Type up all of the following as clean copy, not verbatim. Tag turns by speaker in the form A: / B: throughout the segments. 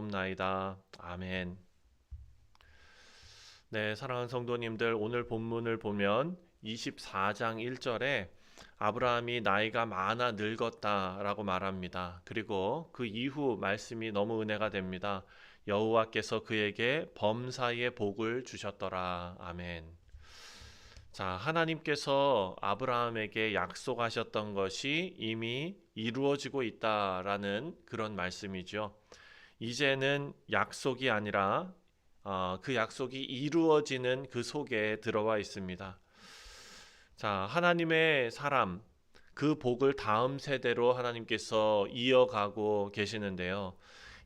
A: 기도하옵나이다. 아멘. 네, 사랑하는 성도님들, 오늘 본문을 보면 24장 1절에 아브라함이 나이가 많아 늙었다라고 말합니다. 그리고 그 이후 말씀이 너무 은혜가 됩니다. 여호와께서 그에게 범사의 복을 주셨더라. 아멘. 자, 하나님께서 아브라함에게 약속하셨던 것이 이미 이루어지고 있다라는 그런 말씀이죠. 이제는 약속이 아니라 그 약속이 이루어지는 그 속에 들어와 있습니다. 자, 하나님의 사람, 그 복을 다음 세대로 하나님께서 이어가고 계시는데요.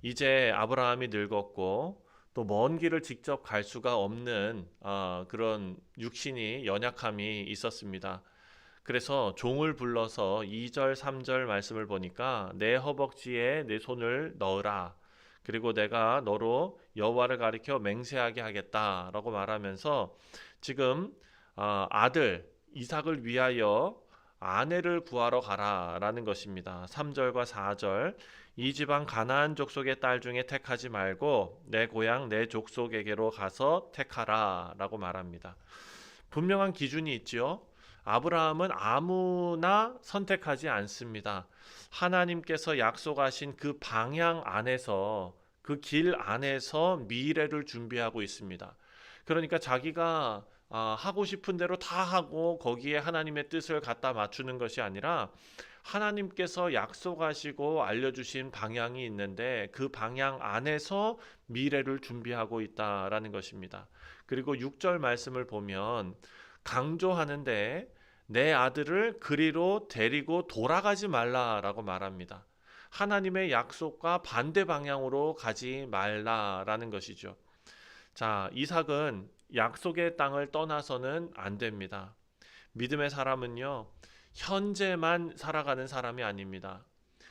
A: 이제 아브라함이 늙었고 또 먼 길을 직접 갈 수가 없는 그런 육신이 연약함이 있었습니다. 그래서 종을 불러서 2절, 3절 말씀을 보니까 내 허벅지에 내 손을 넣으라. 그리고 내가 너로 여호와를 가리켜 맹세하게 하겠다라고 말하면서 지금 아들 이삭을 위하여 아내를 구하러 가라라는 것입니다. 3절과 4절 이 지방 가나안 족속의 딸 중에 택하지 말고 내 고향 내 족속에게로 가서 택하라라고 말합니다. 분명한 기준이 있지요. 아브라함은 아무나 선택하지 않습니다. 하나님께서 약속하신 그 방향 안에서 그 길 안에서 미래를 준비하고 있습니다. 그러니까 자기가 하고 싶은 대로 다 하고 거기에 하나님의 뜻을 갖다 맞추는 것이 아니라 하나님께서 약속하시고 알려주신 방향이 있는데 그 방향 안에서 미래를 준비하고 있다라는 것입니다. 그리고 6절 말씀을 보면 강조하는데 내 아들을 그리로 데리고 돌아가지 말라라고 말합니다. 하나님의 약속과 반대 방향으로 가지 말라라는 것이죠. 자, 이삭은 약속의 땅을 떠나서는 안 됩니다. 믿음의 사람은요, 현재만 살아가는 사람이 아닙니다.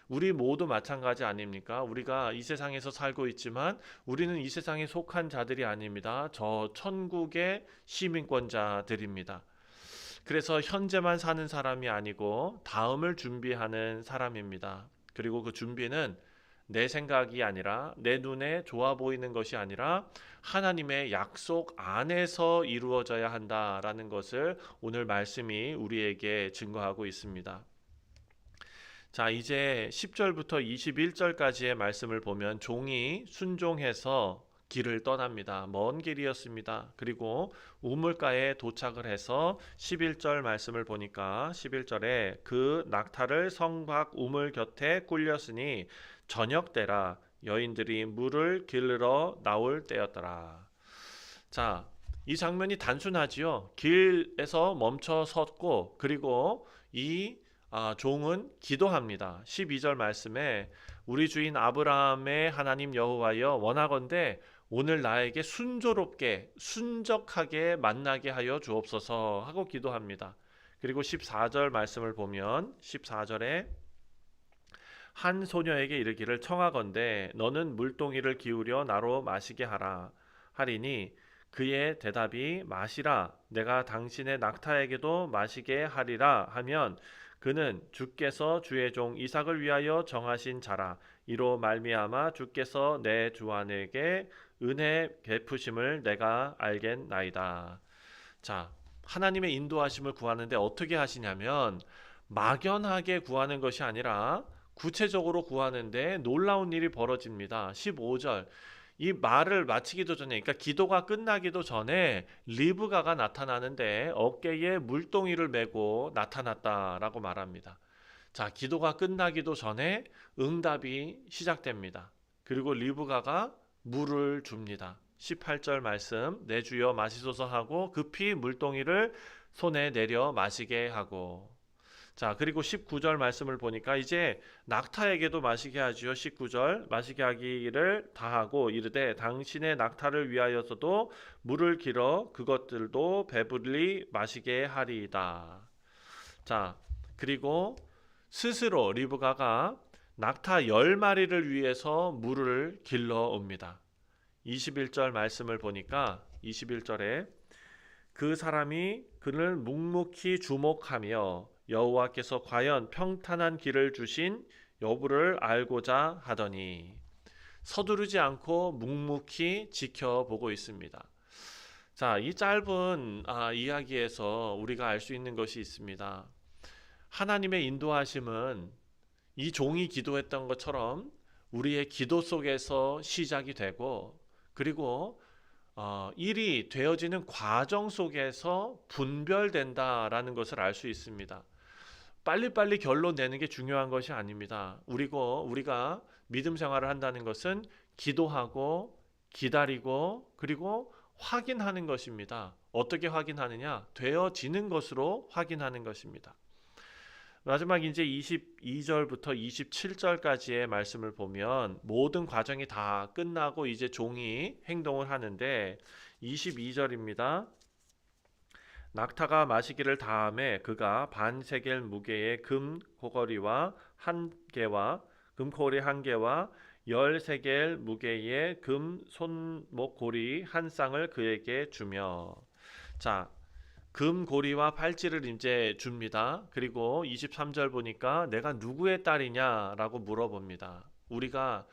A: 우리 모두 마찬가지 아닙니까? 우리가 이 세상에서 살고 있지만 우리는 이 세상에 속한 자들이 아닙니다. 저 천국의 시민권자들입니다. 그래서 현재만 사는 사람이 아니고 다음을 준비하는 사람입니다. 그리고 그 준비는 내 생각이 아니라 내 눈에 좋아 보이는 것이 아니라 하나님의 약속 안에서 이루어져야 한다라는 것을 오늘 말씀이 우리에게 증거하고 있습니다. 자, 이제 10절부터 21절까지의 말씀을 보면 종이 순종해서 길을 떠납니다. 먼 길이었습니다. 그리고 우물가에 도착을 해서 11절 말씀을 보니까 11절에 그 낙타를 성 밖 우물 곁에 꿀렸으니 저녁 때라 여인들이 물을 길러 나올 때였더라. 자, 이 장면이 단순하지요. 길에서 멈춰 섰고 그리고 이 종은 기도합니다. 12절 말씀에 우리 주인 아브라함의 하나님 여호와여 원하건대 오늘 나에게 순조롭게 순적하게 만나게 하여 주옵소서 하고 기도합니다. 그리고 14절 말씀을 보면 14절에 한 소녀에게 이르기를 청하건대 너는 물동이를 기울여 나로 마시게 하라 하리니 그의 대답이 마시라 내가 당신의 낙타에게도 마시게 하리라 하면 그는 주께서 주의 종 이삭을 위하여 정하신 자라 이로 말미암아 주께서 내 주안에게 은혜 베푸심을 내가 알겠나이다. 자, 하나님의 인도하심을 구하는데 어떻게 하시냐면 막연하게 구하는 것이 아니라 구체적으로 구하는데 놀라운 일이 벌어집니다. 15절 이 말을 마치기도 전에 그러니까 기도가 끝나기도 전에 리브가가 나타나는데 어깨에 물동이를 메고 나타났다라고 말합니다. 자, 기도가 끝나기도 전에 응답이 시작됩니다. 그리고 리브가가 물을 줍니다. 18절 말씀 내 주여 마시소서 하고 급히 물동이를 손에 내려 마시게 하고 자, 그리고 19절 말씀을 보니까 이제 낙타에게도 마시게 하지요. 19절 마시게 하기를 다하고 이르되 당신의 낙타를 위하여서도 물을 길어 그것들도 배불리 마시게 하리이다. 자, 그리고 스스로 리브가가 낙타 10마리를 위해서 물을 길러 옵니다. 21절 말씀을 보니까 21절에 그 사람이 그를 묵묵히 주목하며 여호와께서 과연 평탄한 길을 주신 여부를 알고자 하더니 서두르지 않고 묵묵히 지켜보고 있습니다. 자, 이 짧은 이야기에서 우리가 알 수 있는 것이 있습니다. 하나님의 인도하심은 이 종이 기도했던 것처럼 우리의 기도 속에서 시작이 되고, 그리고 일이 되어지는 과정 속에서 분별된다라는 것을 알 수 있습니다. 빨리빨리 결론 내는 게 중요한 것이 아닙니다. 우리가 믿음 생활을 한다는 것은 기도하고 기다리고 그리고 확인하는 것입니다. 어떻게 확인하느냐? 되어지는 것으로 확인하는 것입니다. 마지막 이제 22절부터 27절까지의 말씀을 보면 모든 과정이 다 끝나고 이제 종이 행동을 하는데 22절입니다. 낙타가 마시기를 다함에 그가 반세겔 무게의 금 고거리와 한 개와 금고리 한 개와 10세겔 무게의 금 손목고리 한 쌍을 그에게 주며, 자, 금고리와 팔찌를 이제 줍니다. 그리고 23절 보니까 내가 누구의 딸이냐라고 물어봅니다. 우리가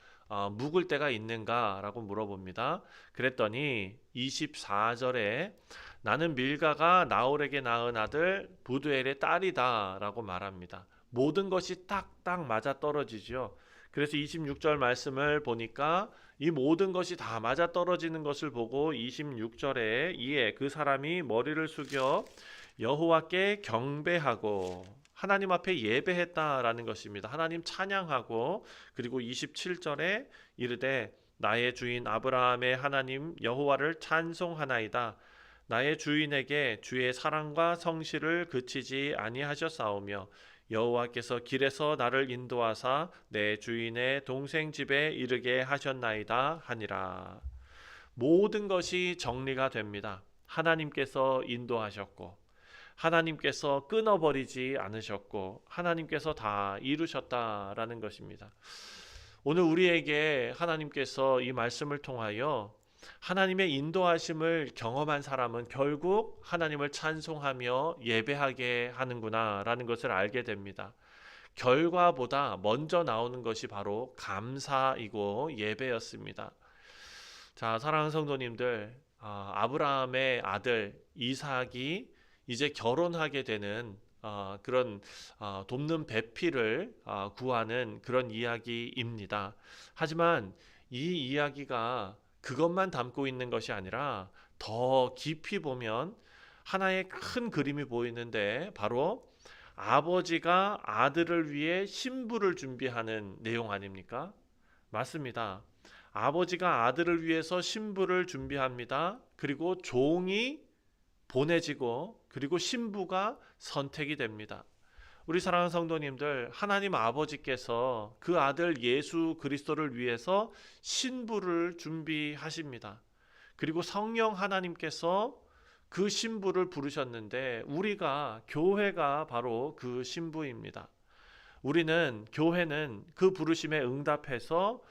A: 묵을 때가 있는가라고 물어봅니다. 그랬더니 24절에 나는 밀가가 나홀에게 낳은 아들 부두엘의 딸이다라고 말합니다. 모든 것이 딱딱 맞아 떨어지죠. 그래서 26절 말씀을 보니까 이 모든 것이 다 맞아 떨어지는 것을 보고 26절에 이에 그 사람이 머리를 숙여 여호와께 경배하고 하나님 앞에 예배했다라는 것입니다. 하나님 찬양하고, 그리고 27절에 이르되 나의 주인 아브라함의 하나님 여호와를 찬송하나이다. 나의 주인에게 주의 사랑과 성실을 그치지 아니하셨사오며 여호와께서 길에서 나를 인도하사 내 주인의 동생 집에 이르게 하셨나이다 하니라. 모든 것이 정리가 됩니다. 하나님께서 인도하셨고, 하나님께서 끊어버리지 않으셨고, 하나님께서 다 이루셨다라는 것입니다. 오늘 우리에게 하나님께서 이 말씀을 통하여 하나님의 인도하심을 경험한 사람은 결국 하나님을 찬송하며 예배하게 하는구나라는 것을 알게 됩니다. 결과보다 먼저 나오는 것이 바로 감사이고 예배였습니다. 자, 사랑하는 성도님들, 아브라함의 아들 이삭이 이제 결혼하게 되는 그런 돕는 배필을 구하는 그런 이야기입니다. 하지만 이 이야기가 그것만 담고 있는 것이 아니라 더 깊이 보면 하나의 큰 그림이 보이는데, 바로 아버지가 아들을 위해 신부를 준비하는 내용 아닙니까? 맞습니다. 아버지가 아들을 위해서 신부를 준비합니다. 그리고 종이 보내지고, 그리고 신부가 선택이 됩니다. 우리 사랑하는 성도님들, 하나님 아버지께서 그 아들 예수 그리스도를 위해서 신부를 준비하십니다. 그리고 성령 하나님께서 그 신부를 부르셨는데, 우리가 교회가 바로 그 신부입니다. 교회는 그 부르심에 응답해서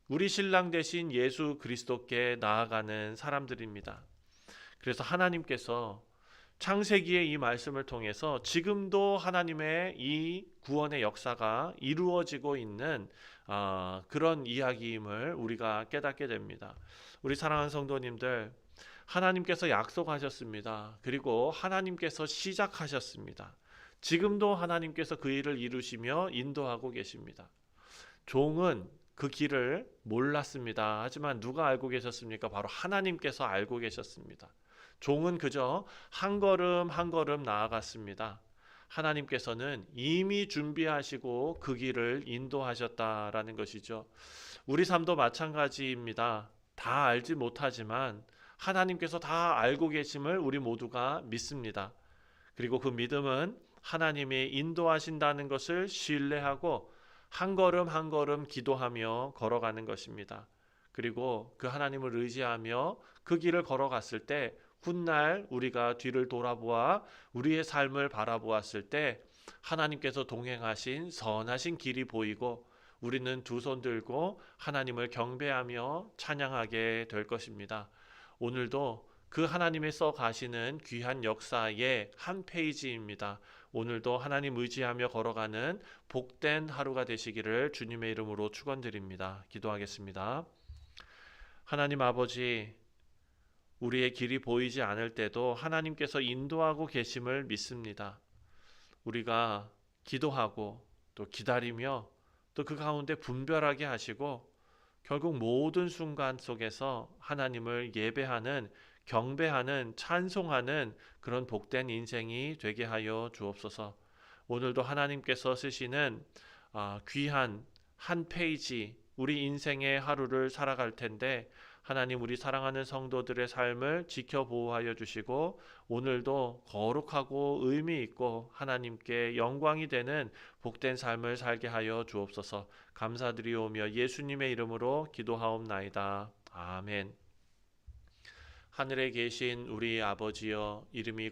A: 우리 신랑 되신 예수 그리스도께 나아가는 사람들입니다. 그래서 하나님께서 창세기의 이 말씀을 통해서 지금도 하나님의 이 구원의 역사가 이루어지고 있는 그런 이야기임을 우리가 깨닫게 됩니다. 우리 사랑하는 성도님들, 하나님께서 약속하셨습니다. 그리고 하나님께서 시작하셨습니다. 지금도 하나님께서 그 일을 이루시며 인도하고 계십니다. 종은 그 길을 몰랐습니다. 하지만 누가 알고 계셨습니까? 바로 하나님께서 알고 계셨습니다. 종은 그저 한 걸음 한 걸음 나아갔습니다. 하나님께서는 이미 준비하시고 그 길을 인도하셨다라는 것이죠. 우리 삶도 마찬가지입니다. 다 알지 못하지만 하나님께서 다 알고 계심을 우리 모두가 믿습니다. 그리고 그 믿음은 하나님이 인도하신다는 것을 신뢰하고 한 걸음 한 걸음 기도하며 걸어가는 것입니다. 그리고 그 하나님을 의지하며 그 길을 걸어갔을 때, 훗날 우리가 뒤를 돌아보아 우리의 삶을 바라보았을 때 하나님께서 동행하신 선하신 길이 보이고, 우리는 두 손 들고 하나님을 경배하며 찬양하게 될 것입니다. 오늘도 그 하나님의 써 가시는 귀한 역사의 한 페이지입니다. 오늘도 하나님 의지하며 걸어가는 복된 하루가 되시기를 주님의 이름으로 축원드립니다. 기도하겠습니다. 하나님 아버지, 우리의 길이 보이지 않을 때도 하나님께서 인도하고 계심을 믿습니다. 우리가 기도하고 또 기다리며 또 그 가운데 분별하게 하시고 결국 모든 순간 속에서 하나님을 예배하는, 경배하는, 찬송하는 그런 복된 인생이 되게 하여 주옵소서. 오늘도 하나님께서 쓰시는 귀한 한 페이지, 우리 인생의 하루를 살아갈 텐데 하나님, 우리 사랑하는 성도들의 삶을 지켜보호하여 주시고 오늘도 거룩하고 의미 있고 하나님께 영광이 되는 복된 삶을 살게 하여 주옵소서. 감사드리오며 예수님의 이름으로 기도하옵나이다. 아멘. 하늘에 계신 우리 아버지여, 이름이